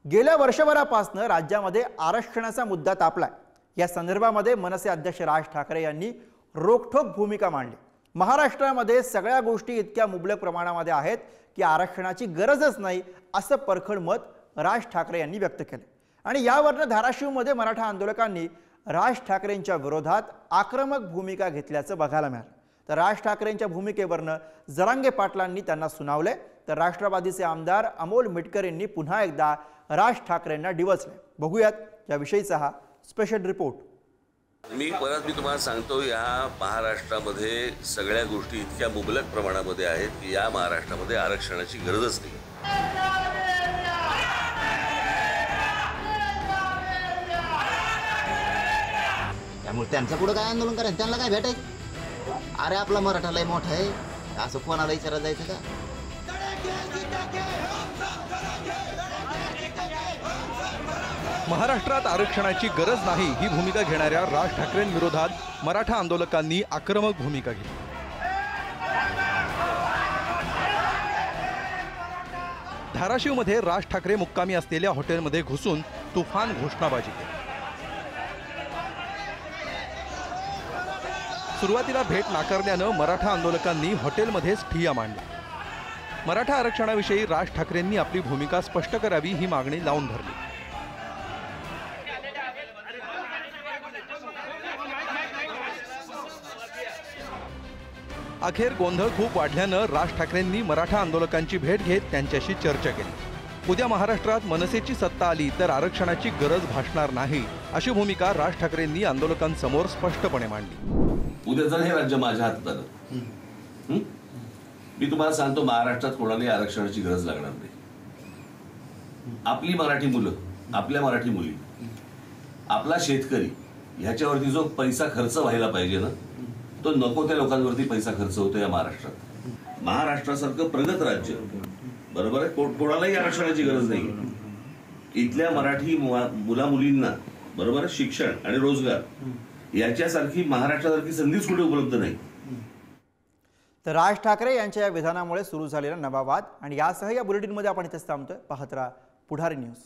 गेल्या वर्षभरापासून राज्यामध्ये आरक्षणाचा मुद्दा तापलाय। या संदर्भामध्ये मनसे अध्यक्ष राज ठाकरे यांनी रोखठोक भूमिका मांडली। महाराष्ट्रामध्ये सगळ्या गोष्टी इतक्या मुबलक प्रमाणामध्ये आहेत की आरक्षणाची गरजच नाही असं परखड मत राज ठाकरे यांनी व्यक्त केले। आणि यावरनं धाराशिवमध्ये मराठा आंदोलकांनी राज ठाकरेंच्या विरोधात आक्रमक भूमिका घेतल्याचं बघायला मिळालं। तर राज ठाकरेंच्या भूमिकेवरनं जरांगे पाटलांनी त्यांना सुनावले, तर राष्ट्रवादीचे आमदार अमोल मिटकर यांनी पुन्हा एकदा राज ठाकरेंना डिवचले। बघूयात याविषयीचा हा स्पेशल रिपोर्ट। मी तुम्हाला सांगतो, या महाराष्ट्रामध्ये सगळ्या गोष्टी इतक्या मुबलक प्रमाणामध्ये आहेत की या महाराष्ट्रामध्ये आरक्षणाची गरजच नाही। त्यामुळे त्यांचं पुढे काय आंदोलन करायचं, त्यांना काय भेटायचं? अरे आपला मराठा लय मोठा आहे असं कोणाला विचारायला जायचं का? महाराष्ट्रात आरक्षणाची गरज नाही ही भूमिका घेणाऱ्या राज ठाकरेंविरोधात मराठा आंदोलकांनी आक्रमक भूमिका घेतली। धाराशिवमध्ये राज ठाकरे मुक्कामी असलेल्या हॉटेलमध्ये घुसून तुफान घोषणाबाजी केली। सुरुवातीला भेट नाकारल्यानं मराठा आंदोलकांनी हॉटेलमध्येच ठिय्या मांडला। मराठा आरक्षणाविषयी राज ठाकरेंनी आपली भूमिका स्पष्ट करावी ही मागणी लावून धरली। अखेर गोंधळ खूप वाढल्यानं राज ठाकरेंनी मराठा आंदोलकांची भेट घेत त्यांच्याशी चर्चा केली। उद्या महाराष्ट्रात मनसेची सत्ता आली तर आरक्षणाची गरज भासणार नाही अशी भूमिका राज ठाकरेंनी आंदोलकांसमोर स्पष्टपणे मांडली। उद्या जर हे राज्य माझ्या हातात आलं, मी तुम्हाला सांगतो, महाराष्ट्रात कोणालाही आरक्षणाची गरज लागणार नाही। आपली मराठी मुलं, आपल्या मराठी मुली, आपला शेतकरी ह्याच्यावरती जो पैसा खर्च व्हायला पाहिजे ना, तो नको त्या लोकांवरती पैसा खर्च होतो या महाराष्ट्रात। महाराष्ट्रासारखं प्रगत राज्य, बरोबर आहे, कोणालाही आरक्षणाची गरज नाही। इथल्या मराठी मुला मुलींना, बरोबर आहे, शिक्षण आणि रोजगार याच्यासारखी महाराष्ट्रासारखी संधीच कुठे उपलब्ध नाही। तर राज ठाकरे यांच्या या विधानामुळे सुरू झालेला नवा वाद आणि यासह या बुलेटिनमध्ये आपण इथेच थांबतोय। पाहत राहा पुढारी न्यूज।